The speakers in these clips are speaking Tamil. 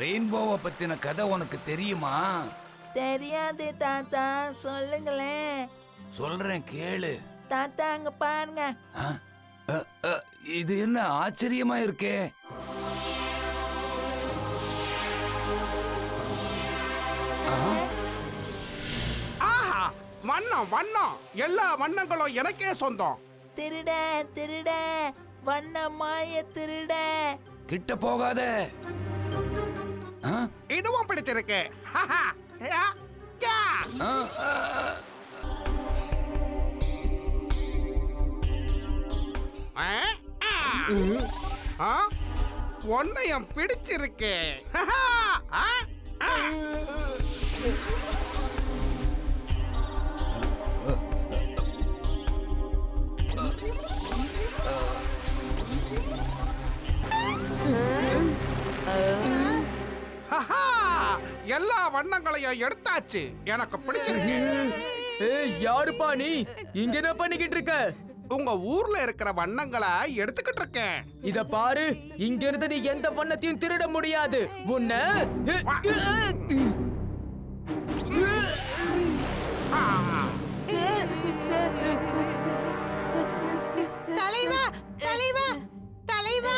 ரெயின்போவை பத்தின கதை உனக்கு தெரியுமா? தெரியாது தாத்தா, சொல்லுங்களேன். சொல்றேன் கேளு. தாத்தா அங்க பாருங்க. இது என்ன ஆச்சரியமா இருக்கே. ஆஹா, வண்ணம் வண்ணம், எல்லா வண்ணங்களும் எனக்கே சொந்தம். திருட திருட, வண்ண மாய திருட. கிட்ட போகாத. இதுவும் பிடிச்சிருக்கு. ஒன்னையும் பிடிச்சிருக்கு. எல்லா வண்ணங்களையும் எடுத்தாச்சு. எனக்கு பிடிச்சிருக்கு. யாருப்பா நீ? இங்க என்ன பண்ணிக்கிட்டு இருக்க? உங்க ஊர்ல இருக்கிற வண்ணங்களை எடுத்துக்கிட்டு இருக்கேன். இத பாரு, இங்க இருந்து நீ எந்த வண்ணத்தையும் திருட முடியாது. உன்ன தலைவா தலைவா தலைவா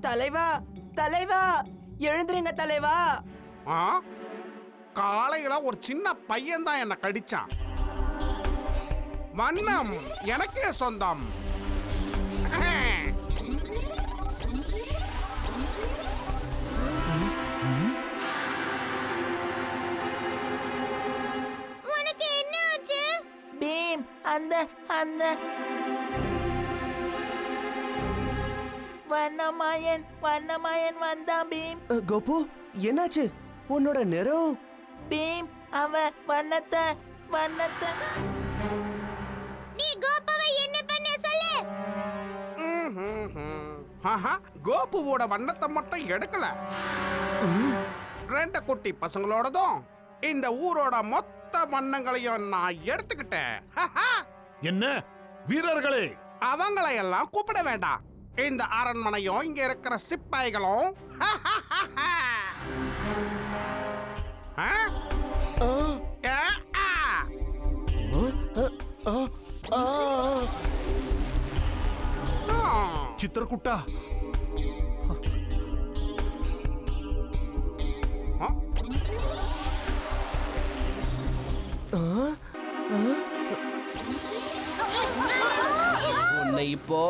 தலைவா தலைவா, எழுந்துருங்க தலைவா. காலையில ஒரு சின்ன பையன் தான் என்ன கடிச்சான். வண்ணம் எனக்கே சொந்தம். உனக்கு என்ன ஆச்சு? பீம், அந்த அந்த வண்ணமாயன் வண்ணமாயன் வந்தான். பீம் கோபு, என்னாச்சு? உன்னோட நிறம்? பீம், அவன் வண்ணத்தை வண்ணத்தை. நீ கோபாவை என்ன பண்ண சொல்லு. கோபுவோட வண்ணத்தை மட்டும் எடுக்கல, ரெண்டு குட்டி பசங்களோடதும் இந்த ஊரோட மொத்த வண்ணங்களையும் நான் எடுத்துக்கிட்டேன். என்ன வீரர்களே, அவங்களை எல்லாம் கூப்பிட வேண்டாம். இந்த அரண்மனையும் இங்க இருக்கிற சிப்பாய்களும் சித்திரகுட்டா, உன்னை இப்போ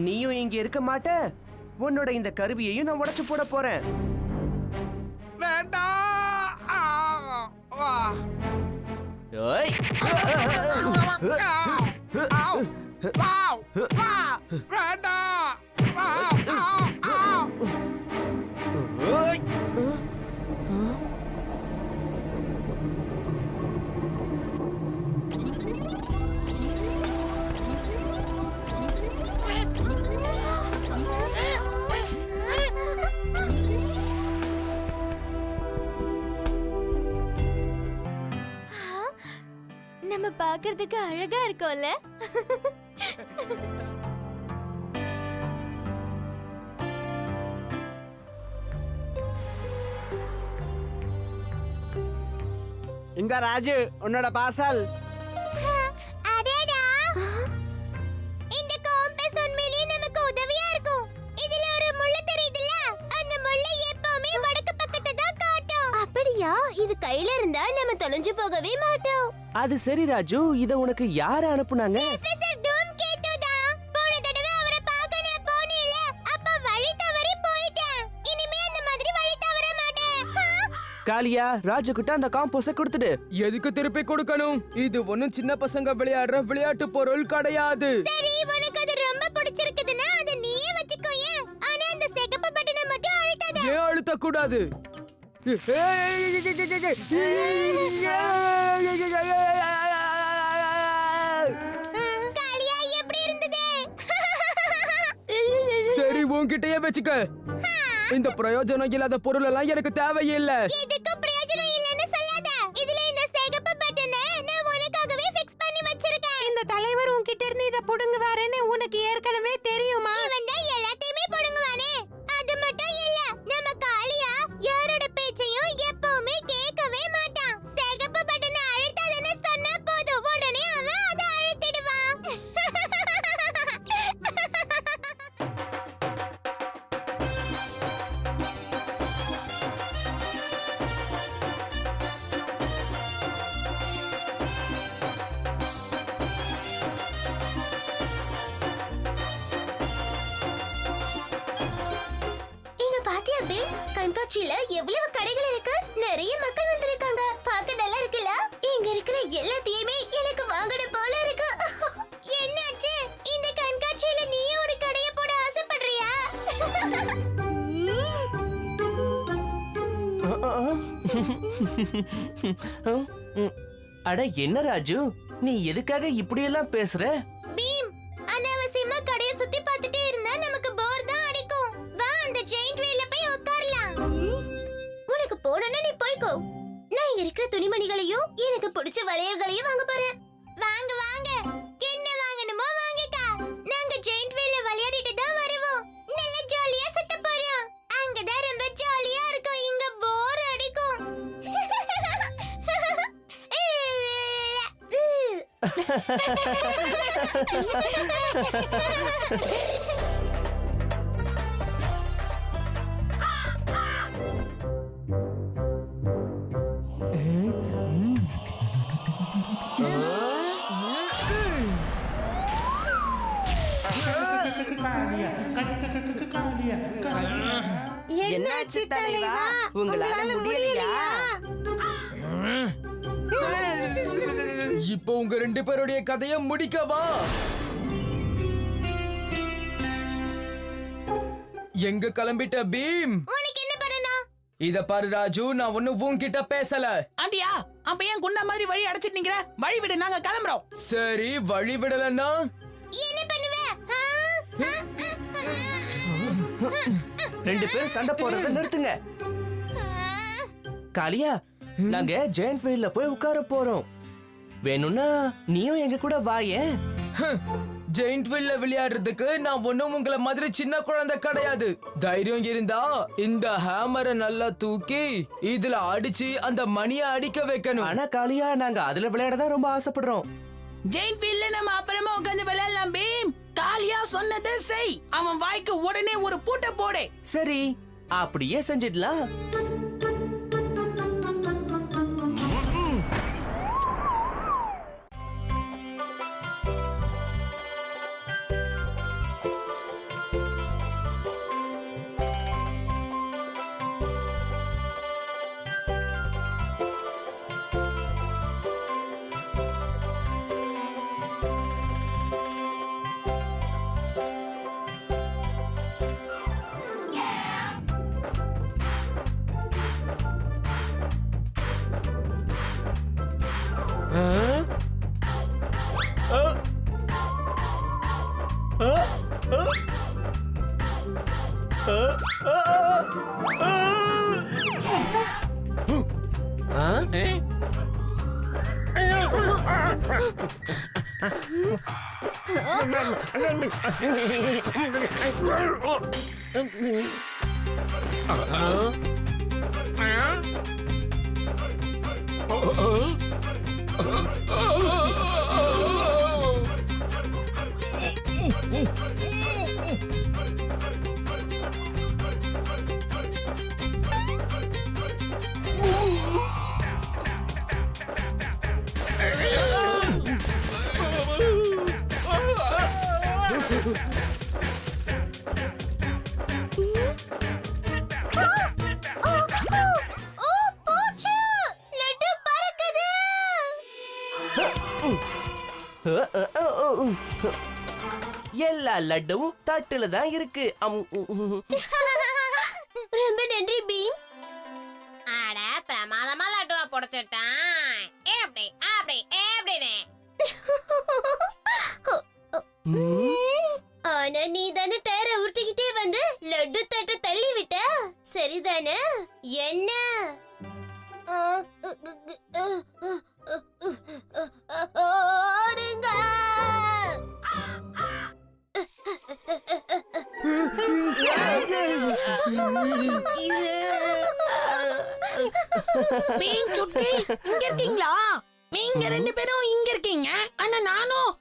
நீயும் இங்க இருக்க மாட்ட. உன்னோட இந்த கருவியையும் நான் உடைச்சு போட போறேன். வேண்டாம். நம்ம பார்க்கிறதுக்கு அழகா இருக்கோம்ல. இங்க ராஜு, உன்னோட பார்சல். அடடா, இந்த காம்பஸ் உண்மையிலேயே நமக்கு உதவியா இருக்கும். இதுல ஒரு முள்ளு தெரியுதுல, அந்த முள்ளு எப்பவுமே வடக்கு பக்கத்தை தான் காட்டும். அப்படியா? இது கையில இருந்தா நம்ம தொலைஞ்சு போகவே மாட்டோம். அது சரி ராஜு, இத உனக்கு யாரு அனுப்புனாங்க? ப்ரொஃபசர் டூம்கேட்டு தான். போன தடவை அவரை பார்க்க நான் போனேன்ல, அப்ப வழி தவறி போயிட்டேன். இனிமே அந்த மாதிரி வழி தவற மாட்டேன். காளியா, ராஜு கிட்ட அந்த காம்போஸ கொடுத்துடு. எதுக்கு திருப்பி கொடுக்கணும்? இது ஒண்ணும் சின்ன பசங்க விளையாடுற விளையாட்டு பொருள் கிடையாது. சரி, உனக்கு அது ரொம்ப பிடிச்சிருக்குதுன்னா அதை நீயே வச்சுக்கோயேன். ஆனா அந்த சிகப்பு பட்டனை மட்டும் அழுத்தாத. ஏன் அழுத்த கூடாது? காளியா, எப்படி இருந்தது? சரி, உன்கிட்டயே வச்சுக்க. இந்த பிரயோஜனம் இல்லாத பொருள் எல்லாம் எனக்கு தேவையில்லை. எதுக்கு பிரயோஜனம் இல்லைன்னு சொல்லாத. இதுல இந்த சிகப்பு பட்டனை நான் உனக்காகவே உனக்கு ஏற்கனவே தெரியுமா? இவன் தான் எல்லாத்தையுமே புடுங்குவானே. அது மட்டும் இல்ல, நம்ம காளியா யாரோட பேச்சையும் எப்பவுமே கேட்கவே மாட்டான். சிகப்பு பட்டனை அழுத்தாதன்னு சொன்னா போதும், உடனே அவன் அதை அழுத்திடுவான். இங்க பாத்தியா பே, கண்காட்சியில எவ்வளவு கடைகள் இருக்கு, நிறைய மக்கள் வந்திருக்காங்க. பார்க்க நல்லா இருக்குல்ல? இங்க இருக்கிற எல்லாத்தையுமே எனக்கு வாங்கணும் போல இருக்கு. என்னாச்சு? இந்த கண்காட்சியில நீயும் ஒரு கடைய போட ஆசைப்படுறியா? அட என்ன ராஜு, நீ எதுக்காக இப்படியெல்லாம் பேசுற? பீம், அனாவசியமா கடைய சுத்தி பார்த்துட்டே இருந்தா நமக்கு போர் தான் அடிக்கும். வா, அந்த ஜெயிண்ட் வீல்ல போய் உட்காரலாம். உனக்கு போடணும்னா நீ போய்க்கோ. நான் இங்க இருக்கிற துணிமணிகளையும் எனக்கு பிடிச்ச வளையல்களையும் வாங்க போறேன். வாங்க வாங்க, என்ன வாங்கணுமோ வாங்கிக்கா. நாங்க ஜெயிண்ட் வீல்ல விளையாடிட்டு தான் வருவோம். நல்ல ஜாலியா சுத்த போறோம். அங்கதான் ரொம்ப ஜாலியா இருக்கும், இங்க போர் அடிக்கும். என்னாச்சு தலைவா? உங்களால முடியலையா? இப்போ உங்க 2 பேருடைய கதையை முடிக்கவா? எங்க கிளம்பிட்ட பீம்? உனக்கு என்ன பண்ணணும்? இத பாரு ராஜு, நான் ஒண்ணும் உன்கிட்ட பேசல. ஆண்டியா, அப்ப ஏன் குண்டா மாதிரி வழி அடைச்சிட்டு நிக்கிற? வழி விடு, நாங்க கிளம்புறோம். சரி, வழி விடலன்னா என்ன பண்ணுவ? 2 பேரும் சண்டை போடுறத நிறுத்துங்க. காளியா, நாங்க ஜெயண்ட் வீல்ல போய் உட்கார போறோம். வேணும்னா நீயும் எங்க கூட வாயேன். ஜெயிண்ட் வீல்ல விளையாடுறதுக்கு நான் ஒண்ணும் உங்கள மாதிரி சின்ன குழந்தை கிடையாது. தைரியம் இருந்தா இந்த ஹேமரை நல்லா தூக்கி இதுல அடிச்சு அந்த மணியை அடிக்க வைக்கணும். ஆனா காளியா, நாங்க அதுல விளையாட தான் ரொம்ப ஆசைப்படுறோம். ஜெயின் வீல்ல நம்ம அப்புறமா உட்கார்ந்து விளையாடலாம் பீம். காளியா சொன்னதை செய். அவன் வாய்க்கு உடனே ஒரு பூட்டை போடு. சரி, அப்படியே செஞ்சிடலாம். எல்லா லட்டுவும் தட்டுல தான் இருக்கு. ரொம்ப நன்றி பீம். அட பிரமாதமா லட்டுவா புடிச்சிட்டான். எப்படி அப்படி எப்படினே. ஆனா நீ தானே டயர உருட்டிக்கிட்டே வந்து லட்டு தட்டை தள்ளி விட்ட, சரிதானே? என்ன ஓடுங்க. பீம் சுட்டி இங்க இருக்கீங்களா? நீங்க ரெண்டு பேரும் இங்க இருக்கீங்க. ஆனா நானும்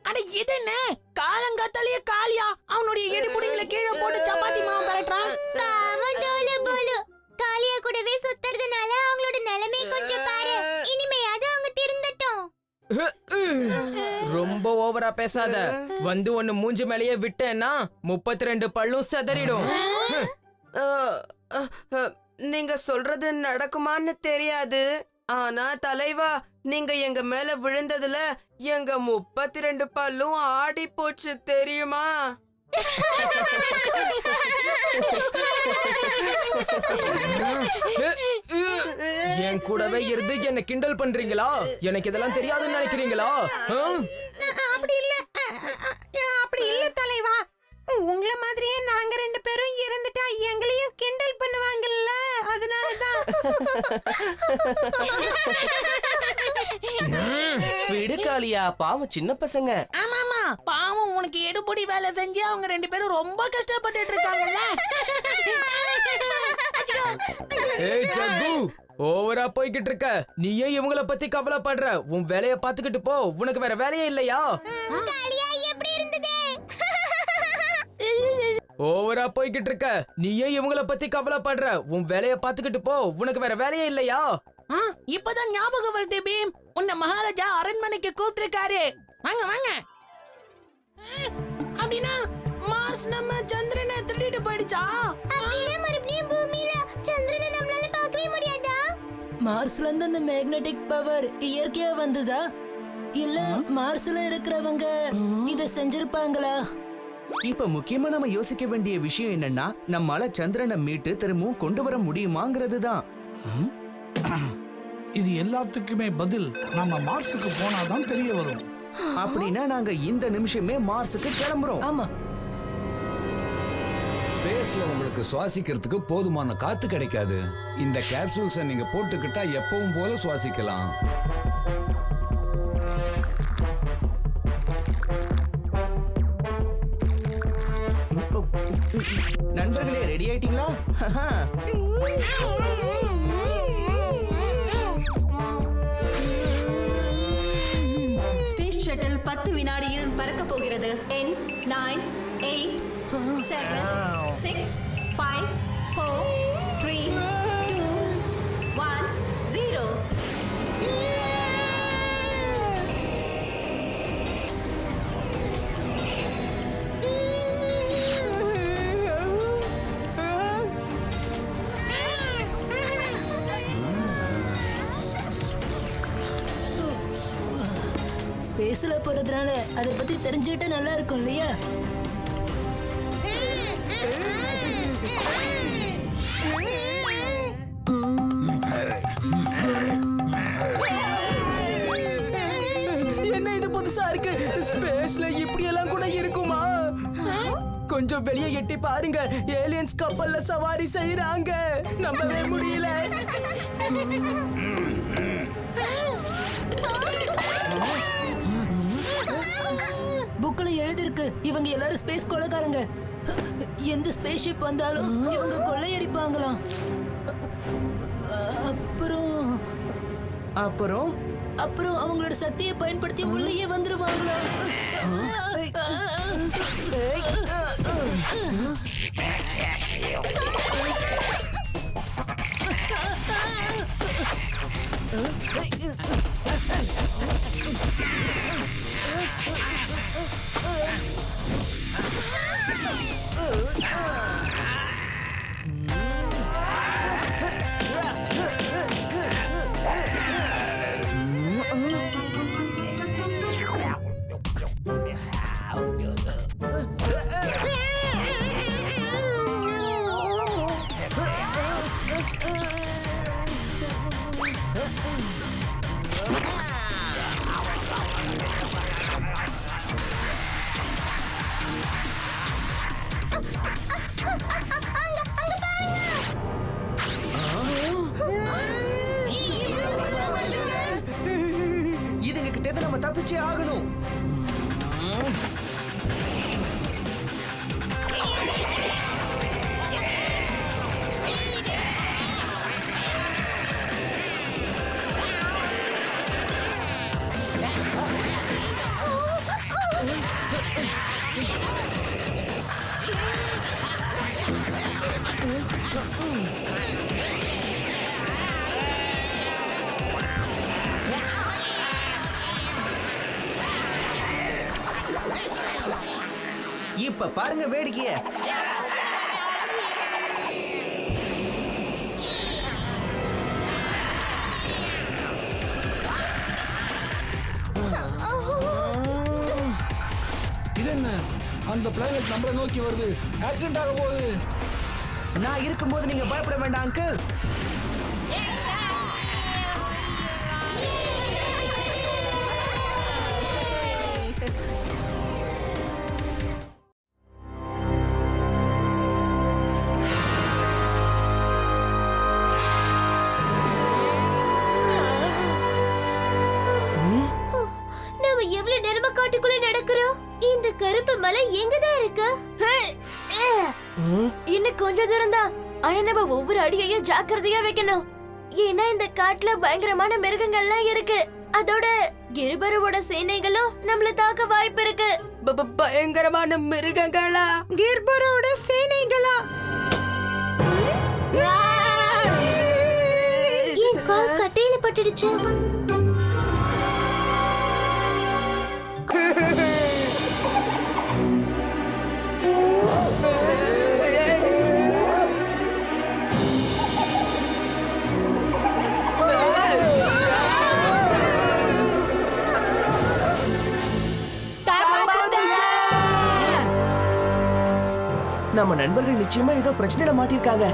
அட இது என்ன காலங்காத்தாலேயே காளியா அவனுடைய இடுப்புடிகளை கீழே போட்டு சப்பாத்தி மாவு பரட்டுறான். பாவம் டோலு போலு. காளியா கூடவே சுத்துறதுனால அவங்களோட நிலைமை கொஞ்சம் பாரு. இனிமையாவது அவங்க திருந்தட்டும். ரொம்ப ஓவரா பேசாத. வந்து ஒன்னு மூஞ்சி மேலேயே விட்டேன்னா 32 பல்லும் செதறிடும். நீங்க சொல்றது நடக்குமான்னு தெரியாது. ஆனா தலைவா, நீங்க எங்க மேல விழுந்ததுல எங்க 32 பல்லும் ஆடி போச்சு தெரியுமா? என் கூடவே இருந்து என்ன கிண்டல் பண்றீங்களா? எனக்கு இதெல்லாம் தெரியாதுன்னு நினைக்கிறீங்களா? அப்படி இல்ல, அப்படி இல்ல தலைவா. உங்கள மாதிரியே நாங்க ரெண்டு பேரும் இருந்துட்டா எங்களையும் கிண்டல் பண்ணுவாங்கல்ல, அதனாலதான். விடு காளியா, பாவம் சின்ன பசங்க. ஆமாமா, பாவம் உனக்கு எடுபடி வேலை செஞ்சு அவங்க ரெண்டு பேரும் ரொம்ப கஷ்டப்பட்டுட்டு இருக்காங்கல்ல. ஏய் ஜக்கு, ஓவரா போய்கிட்டு இருக்க. நீயே இவங்கள பத்தி கவலைப்படுற. உன் வேலைய பாத்துக்கிட்டு போ. உனக்கு வேற வேலையே இல்லையா? காளியா எப்படி இருந்தது? ஓவரா போய்கிட்டு இருக்க. நீயே இவங்கள பத்தி கவலைப்படுற. உன் வேலைய பாத்துக்கிட்டு போ. உனக்கு வேற வேலையே இல்லையா? இப்பதான் ஞாபகம் வருது பீம். உன்னை மகாராஜா அரண்மனைக்கு கூப்பிட்டிருக்காரு. வாங்க வாங்க. அப்படின்னா மார்ஸ் நம்ம சந்திரனை திருடிட்டு போயிடுச்சா? அப்படியே மறுபடியும் பூமியில சந்திரனை நம்மளால பார்க்கவே முடியாதா? மார்ஸ்ல இருந்து அந்த மேக்னெட்டிக் பவர் இயற்கையா வந்ததா? இல்ல மார்ஸ்ல இருக்கிறவங்க இத செஞ்சிருப்பாங்களா? இப்ப முக்கியமா நம்ம யோசிக்க வேண்டிய விஷயம் என்னன்னா, நம்மால சந்திரனை மீட்டு திரும்பவும் கொண்டு வர முடியுமாங்கிறது தான். இது எல்லாத்துக்குமே பதில் நம்ம மார்ஸுக்கு போனாதான் தெரிய வரும். அப்படின்னா நாங்க இந்த நிமிஷமே மார்ஸுக்கு கிளம்புறோம். ஆமா, ஸ்பேஸ்ல உங்களுக்கு சுவாசிக்கிறதுக்கு போதுமான காத்து கிடைக்காது. இந்த கேப்சூல்ஸை நீங்க போட்டுக்கிட்டா எப்பவும் போல சுவாசிக்கலாம். நண்பர்களே, ரெடி ஆயிட்டீங்களா? ஸ்பேஸ் ஷட்டில் 10 வினாடியில் பறக்க போகிறது. 10 9 8 7 6 5 4 3 2 1 0. ஸ்பேஸ்ல போறதுனால அதை பத்தி தெரிஞ்சுக்கிட்டா நல்லா இருக்கும் இல்லையா? என்ன இது புதுசா இருக்கு? ஸ்பேஸ்ல இப்படி எல்லாம் கூட இருக்குமா? கொஞ்சம் வெளியே எட்டி பாருங்க. ஏலியன்ஸ் கப்பல்ல சவாரி செய்யறாங்க. நம்பவே முடியல. புக்ல எழுதிருக்கு, இவங்க எல்லாரும் ஸ்பேஸ் கொலைக்காரங்க. எந்த ஸ்பேஸ் ஷிப் வந்தாலும் இவங்க கொள்ளையடிப்பாங்களாம். அப்புறம் அப்புறம் அப்புறம் அவங்களோட சக்தியை பயன்படுத்தி உள்ளேயே வந்துருவாங்களா? இதுங்க கிட்ட நம்ம தப்பிச்சே ஆகணும். இப்ப பாருங்க வேடிக்கைய. இது என்ன? அந்த பிளானட் நம்மள நோக்கி வருது. ஆக்சிடென்ட் ஆக போகுது. நான் இருக்கும்போது நீங்க பயப்பட வேண்டாம் அங்கிள். நாம எவ்வளவு நேரமா காட்டுக்குள்ள நடக்கிறோம். இந்த கருப்பு மலை எங்கதான் இருக்கு? இன்னும் கொஞ்ச தூரம் தான். ஆனா நம்ம ஒவ்வொரு அடியையும் ஜாக்கிரதையா வைக்கணும். ஏன்னா இந்த காட்டுல பயங்கரமான மிருகங்கள்லாம் இருக்கு. அதோட கிருபரோட சேனைகளும் நம்மள தாக்க வாய்ப்பு இருக்கு. பயங்கரமான மிருகங்களா? கிர்பரோட சேனைகளா? என் கால் கட்டையில பட்டுடுச்சு. நம்ம நண்பர்கள் நிச்சயமா ஏதோ பிரச்சனையில மாட்டிருக்காங்க.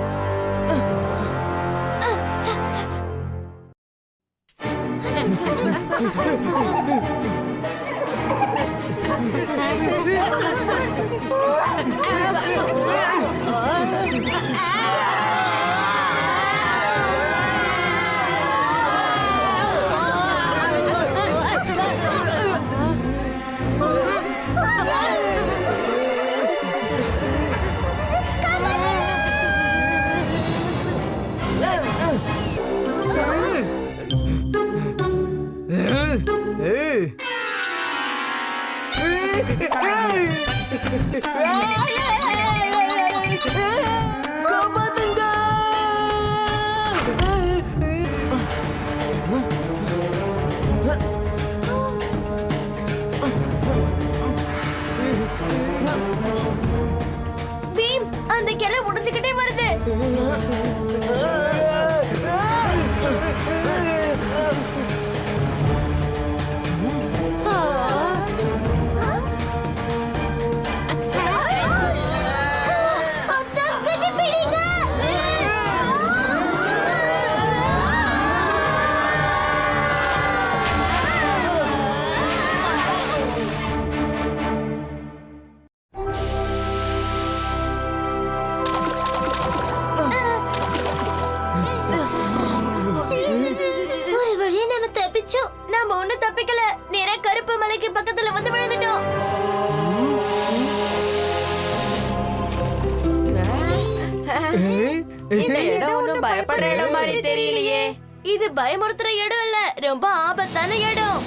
பீம், அந்த கிளை உடைஞ்சுக்கிட்டே வருது. ஒரு வழியா நம்ம தப்பிச்சோம். நாம ஒண்ணும் தப்பிக்கல. நேரா கருப்பு மலைக்கு பக்கத்துல வந்து விழுந்துட்டோம். இந்த இடம் ஒண்ணும் பயப்படுற இடம் மாதிரி தெரியலையே. இது பயமுறுத்துற இடம் இல்ல, ரொம்ப ஆபத்தான இடம்.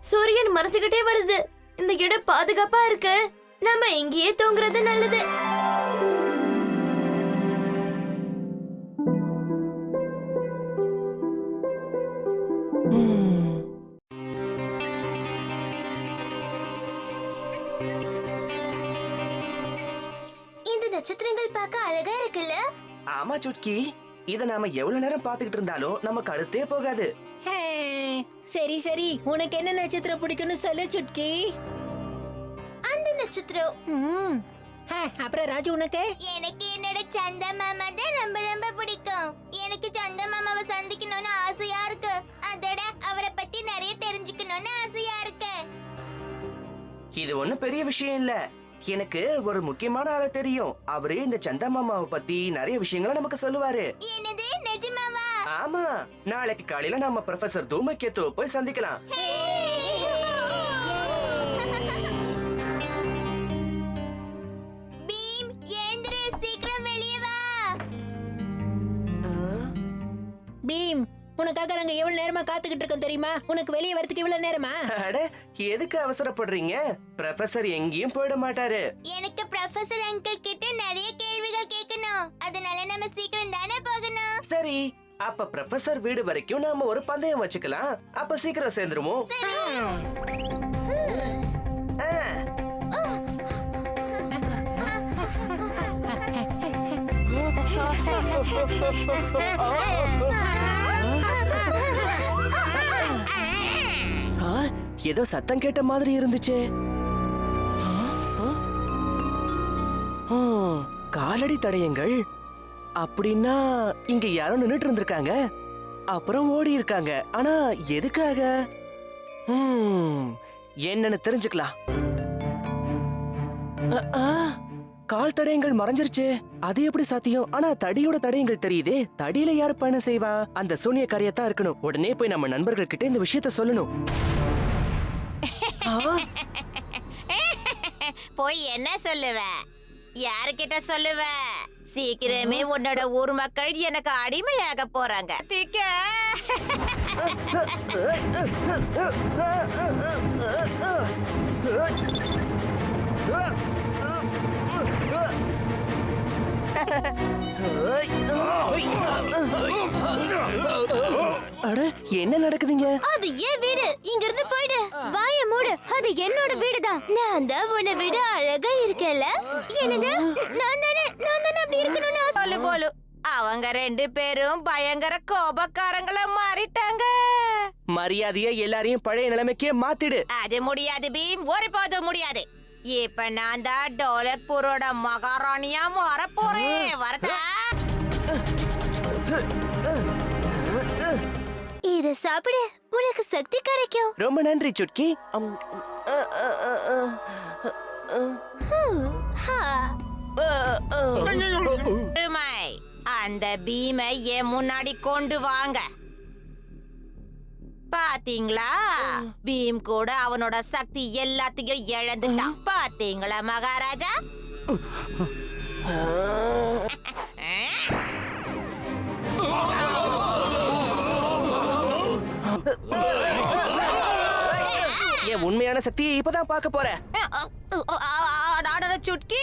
சூரியன் மறைஞ்சுக்கிட்டே வருது. இந்த இடம் பாதுகாப்பா இருக்கு. நம்ம இங்கேயே தூங்குறது நல்லது. இந்த நட்சத்திரங்கள் பார்க்க அழகா இருக்குல்ல? ஆமா சுட்கி, இத நாம எவ்வளவு நேரம் பாத்துக்கிட்டு இருந்தாலும் நமக்கு அடுத்தே போகாது. சரி சரி, உனக்கு என்ன நட்சத்திரம் பிடிக்கும்னு சொல்லு சுட்கி. அந்த நட்சத்திரம். அப்புறம் ராஜு உனக்கு? எனக்கு என்னோட சந்தா மாமா தான் ரொம்ப ரொம்ப பிடிக்கும். எனக்கு சந்தா மாமாவை சந்திக்கணும்னு ஆசையா இருக்கு. அதோட அவரை பத்தி நிறைய தெரிஞ்சுக்கணும்னு ஆசையா இருக்கு. இது ஒண்ணும் பெரிய விஷயம் இல்ல. எனக்கு ஒரு முக்கியமான ஆள தெரியும். அவரு இந்த சந்தா மாமாவை பத்தி நிறைய விஷயங்களை நமக்கு சொல்லுவாரு. என்னது, நிஜமாவா? ஆமா, நாளைக்கு காலையில நம்ம ப்ரொஃபசர் தூமகேத்துவை போய் சந்திக்கலாம். பீம், எழுந்திரு, சீக்கிரம் வெளியே வா. பீம், உனக்காக நாங்க எவ்வளவு நேரமா காத்துக்கிட்டு இருக்கோம் தெரியுமா? உனக்கு வெளியே வரதுக்கு இவ்வளவு நேரமா? அட, எதுக்கு அவசரப்படுறீங்க? ப்ரொஃபசர் எங்கேயும் போயிட மாட்டாரு. எனக்கு ப்ரொஃபசர் அங்கிள் கிட்ட நிறைய கேள்விகள் கேட்கணும். அதனால நம்ம சீக்கிரம் தானே போகணும். சரி, அப்ப ப்ரொஃபசர் வீடு வரைக்கும் நாம ஒரு பந்தயம் வச்சுக்கலாம். அப்ப சீக்கிரம் சேர்ந்துருவோம். ஏதோ சத்தம் கேட்ட மாதிரி இருந்துச்சு. காலடி தடயங்கள் அப்படின்னா இங்க யாரோ நின்னுட்டு இருந்திருக்காங்க, அப்புறம் ஓடி இருக்காங்க. ஆனா எதுக்காக? என்னன்னு தெரிஞ்சுக்கலாம். கால் தடயங்கள் மறைஞ்சிருச்சு. அது எப்படி சாத்தியம்? ஆனா தடியோட தடயங்கள் தெரியுதே. தடியில யாரு பயணம் செய்வா? அந்த சூனியக்காரியத்தான் இருக்கணும். உடனே போய் நம்ம நண்பர்கள் கிட்ட இந்த விஷயத்த சொல்லணும். போய் என்ன சொல்லுவ? யாருக்கிட்ட சொல்லுவ? சீக்கிரமே உன்னோட ஊர் மக்கள் எனக்கு அடிமையாக போறாங்க. அட, என்ன நடக்குதுங்க? அது ஏன் வீடு. இங்க இருந்து போயிடு. வாய மூடு. அது என்னோட வீடுதான். நான் தான் உன்னை விட அழகா இருக்கேன்ல. என்னது, நான் தானே அப்படி இருக்கணும்னு சொல்லு போலு. அவங்க ரெண்டு பேரும் பயங்கர கோபக்காரங்களா மாறிட்டாங்க. மரியாதையா எல்லாரையும் பழைய நிலைமைக்கே மாத்திடு. அது முடியாது பீம், ஒருபோதும் முடியாது. இப்ப நான் தான் டோலக்பூரோட மகாராணியா மாற போறேன். வரட்டா? இத சாப்பிடு, உனக்கு சக்தி கிடைக்கும். ரொம்ப நன்றி சுட்கி. அந்த பீமை என் முன்னாடி கொண்டு வாங்க. பாத்தீங்களா, பீம் கூட அவனோட சக்தி எல்லாத்தையும் இழந்துட்டான். பாத்தீங்களா மகாராஜா? என் உண்மையான சக்தியை இப்பதான் பார்க்க போறேன். சுட்கி,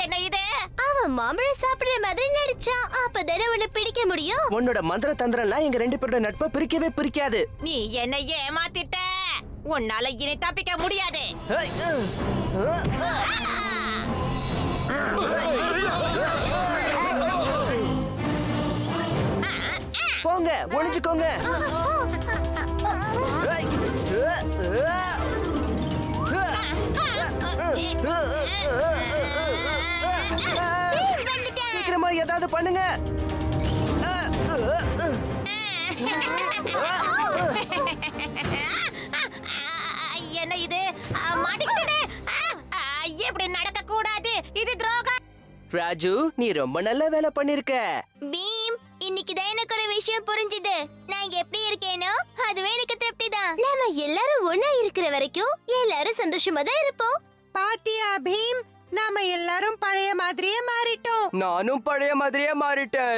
என்ன இது? அவன் மாம்பழ சாப்பிடுற மாதிரி நடிச்சான். அப்பதானே உன்னை பிடிக்க முடியும். உன்னோட மந்திர தந்திரம்லாம் எங்க ரெண்டு பேரோட நட்பை பிரிக்கவே பிரிக்காது. நீ என்ன ஏமாத்திட்ட. உன்னால இனி தப்பிக்க முடியாது. போங்க, ஒளிஞ்சுக்கோங்க. சீக்கிரமா ஏதாவது பண்ணுங்க. என்ன இது? மாட்டிக்கிட்டே. இப்படி நடக்க கூடாது. இது துரோகம். ராஜு, நீ ரொம்ப நல்ல வேலை பண்ணிருக்க. பீம், இன்னைக்குதான் எனக்கு ஒரு விஷயம் புரிஞ்சுது. நான் எப்படி இருக்கேனோ அதுவே எனக்கு திருப்தி தான். நாம எல்லாரும் ஒண்ணா இருக்கிற வரைக்கும் எல்லாரும் சந்தோஷமா தான் இருப்போம். பாத்தியா பீம், நாம எல்லாரும் பழைய மாதிரியே மாறிட்டோம். நானும் பழைய மாதிரியே மாறிட்டேன்.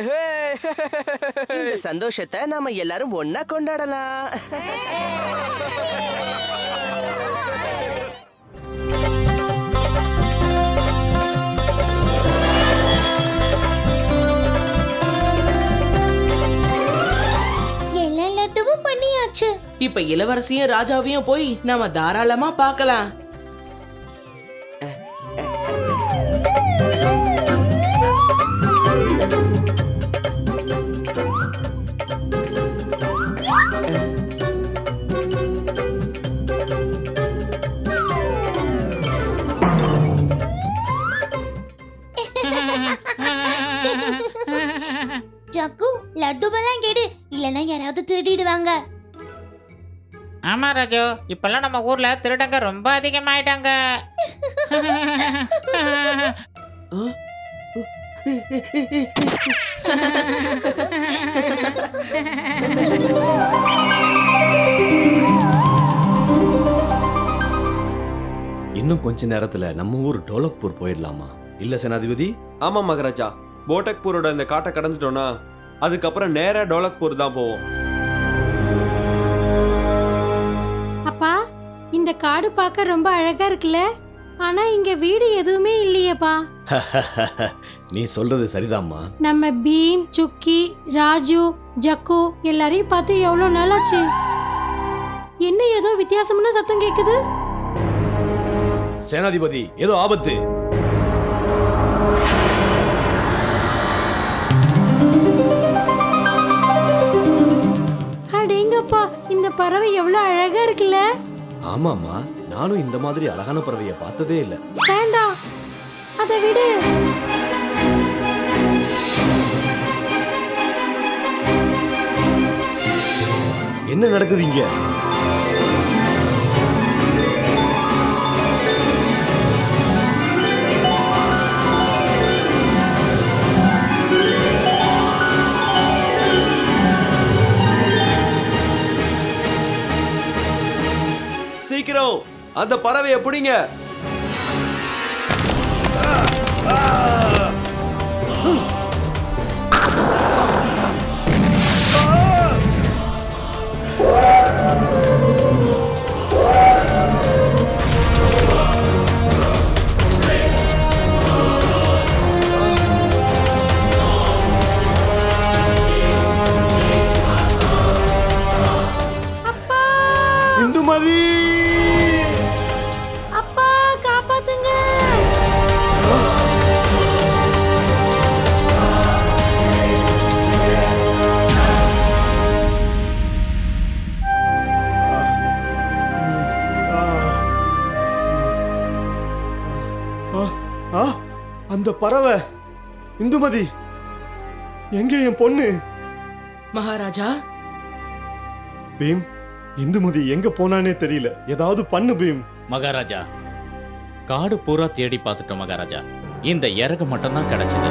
இந்த சந்தோஷத்தை நாம எல்லாரும் ஒன்னா கொண்டாடலாம். எல்லா லட்டுவும் பண்ணியாச்சு. இப்ப இளவரசியும் ராஜாவையும் போய் நாம தாராளமா பார்க்கலாம். திருடிடுவாங்க. ஆமா ராஜு, இப்பெல்லாம் நம்ம ஊர்ல திருடங்க ரொம்ப அதிகமாயிட்டாங்க. இன்னும் கொஞ்ச நேரத்துல நம்ம ஊர் டோலக்பூர் போயிடலாமா இல்ல சேனாதிபதி? ஆமா மகாராஜா, போட்டக்பூரோட இந்த காட்டை கடந்துட்டோம்னா அதுக்கப்புறம் நேரா டோலக்பூர் தான் போவோம். அப்பா, இந்த காடு பார்க்க ரொம்ப அழகா இருக்குல்ல, ஆனா இங்க வீடு எதுவுமே இல்லையேப்பா. நீ சொல்றது சரிதாம்மா. நம்ம பீம், சுக்கி, ராஜு, ஜக்கு எல்லாரையும் பார்த்து எவ்வளவு நாள் ஆச்சு. என்ன ஏதோ வித்தியாசமான சத்தம் கேக்குது. சேனாதிபதி, ஏதோ ஆபத்து. அடேங்கப்பா, இந்த பறவை எவ்வளவு அழகா இருக்குல்ல. ஆமாமா, நானும் இந்த மாதிரி அழகான பறவையை பார்த்ததே இல்ல. வேண்டாம், அதை விடு. என்ன நடக்குது இங்க? சீக்கிரம் அந்த பறவையை பிடிங்க. இந்துமதி, அப்பா காப்பாத்துங்க. அந்த பறவை இந்துமதி, எங்க என் பொண்ணு? மகாராஜா, பீம், இந்துமதி எங்க போனானே தெரியல. ஏதாவது பண்ணு பீம். மகாராஜா, காடு பூரா தேடி பார்த்துட்டோம் மகாராஜா. இந்த இறகு மட்டும்தான் கிடைச்சது.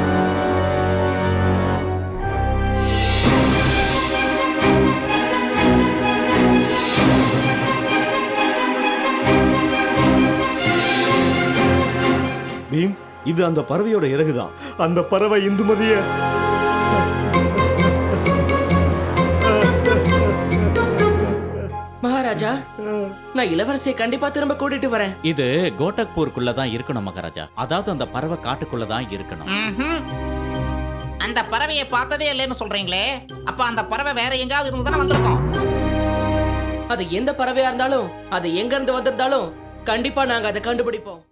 பீம், இது அந்த பறவையோட இறகுதான். அந்த பறவை இந்துமதிய மகாராஜா, நான் இளவரசியை கண்டிப்பா திரும்ப கூட்டிட்டு வரேன். இது கோட்டக்பூருக்குள்ள தான் இருக்கணும் மகாராஜா. அதாவது அந்த பறவை காட்டுக்குள்ள தான் இருக்கணும். அந்த பறவையை பார்த்ததே இல்லைன்னு சொல்றீங்களே, அப்ப அந்த பறவை வேற எங்காவது இருந்து தானே வந்திருக்கோம். அது எந்த பறவையா இருந்தாலும், அது எங்க இருந்து வந்திருந்தாலும் கண்டிப்பா நாங்க அதை கண்டுபிடிப்போம்.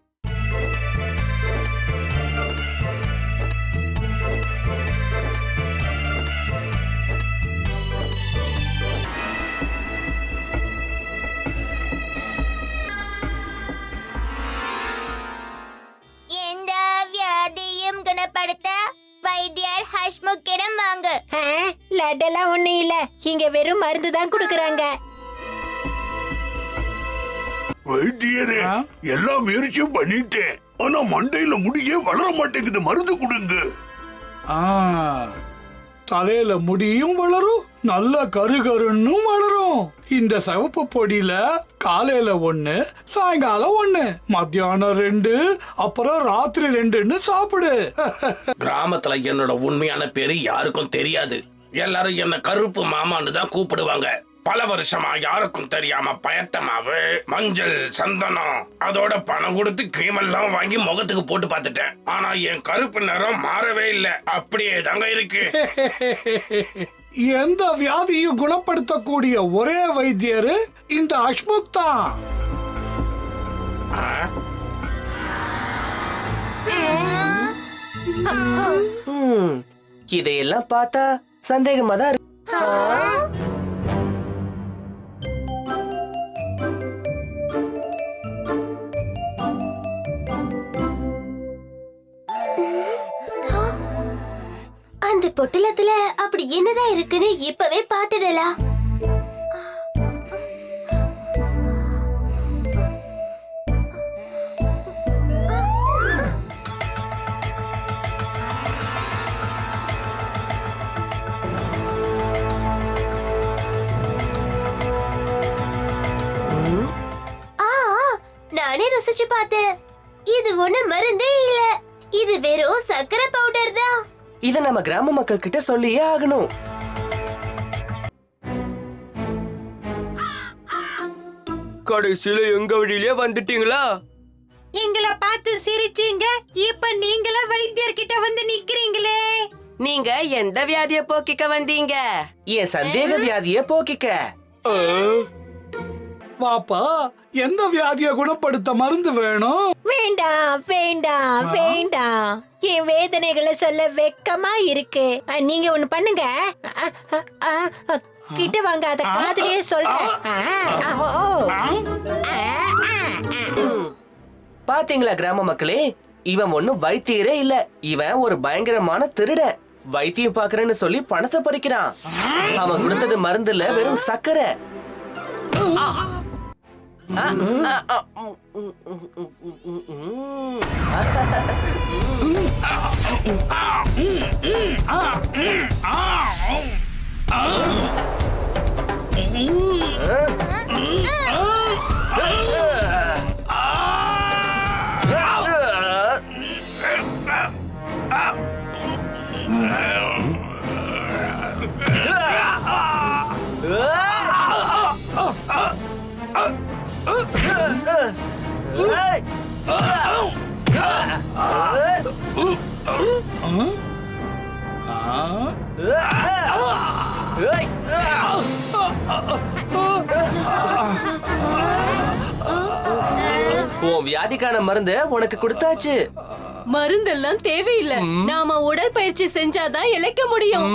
எந்த வியாதியும் குணப்படுத்த வைத்தியர் ஹஷ்முக்கிடம் வாங்க. லட்டெல்லாம் ஒண்ணு இல்ல, இங்க வெறும் மருந்து தான் கொடுக்கறாங்க. வைத்தியரே, எல்லா முயற்சியும் பண்ணிட்டேன், ஆனா மண்டையில முடியே வளர மாட்டேங்குது. மருந்து கொடுங்க. தலையில முடியும் வளரும், நல்ல கருகருன்னு வளரும். இந்த சிவப்பு பொடியில காலையில 1, சாயங்காலம் 1, மத்தியானம் 2, அப்புறம் ராத்திரி 2ன்னு சாப்பிடு. கிராமத்துல என்னோட உண்மையான பேரு யாருக்கும் தெரியாது. எல்லாரும் என்ன கருப்பு மாமான்னு தான் கூப்பிடுவாங்க. பல வருஷமா யாருக்கும் தெரியாம பயத்தமாவு, மஞ்சள், சந்தனம், அதோட பணம் கொடுத்து கிரீமெல்லாம் வாங்கி முகத்துக்கு போட்டு பார்த்துட்டேன். ஆனா என் கருப்பு நிறம் மாறவே இல்லை, அப்படியே தாங்க இருக்கு. எந்த வியாதியும் குணப்படுத்தக்கூடிய ஒரே வைத்தியர் இந்த ஹஷ்முக் தான். இதையெல்லாம் பார்த்தா சந்தேகமா தான் இருக்கு. அந்த பொட்டலத்துல அப்படி என்னதான் இருக்குன்னு இப்பவே பாத்துடலாம். நானே ருசிச்சு பார்த்தேன். இது ஒண்ணு மருந்தே இல்ல, இது வெறும் சக்கரை பவுடர் தான். இத நம்ம கிராம மக்கள் கிட்ட சொல்லியே ஆகணும். கடைசியில எங்க வழியிலே வந்துட்டீங்களா? எங்களை பார்த்து சிரிச்சீங்க, இப்ப நீங்களே வைத்தியர்கிட்ட வந்து நிக்கிறீங்களே. நீங்க எந்த வியாதிய போக்கிக்க வந்தீங்க? என் சந்தேக வியாதிய போக்கிக்க. வாப்பா, எந்த வியாதியை குணப்படுத்த மருந்து வேணும்? வேண்டாம் வேண்டாம் வேண்டாம், என் வேதனைகளை சொல்ல வெக்கமா இருக்கு. நீங்க ஒண்ணு பண்ணுங்க, கிட்ட வாங்க, அத காதுலயே சொல்றேன். பாத்தீங்களா கிராம மக்களே, இவன் ஒண்ணும் வைத்தியரே இல்ல, இவன் ஒரு பயங்கரமான திருடன். வைத்தியம் பாக்குறேன்னு சொல்லி பணத்தை பறிக்கிறான். அவன் கொடுத்தது மருந்து இல்ல, வெறும் சக்கரை. உன் வியாதிக்கான மருந்து உனக்கு கொடுத்தாச்சு. மருந்தெல்லாம் தேவையில்லை, நாம உடற்பயிற்சி செஞ்சாதான் இளைக்க முடியும்.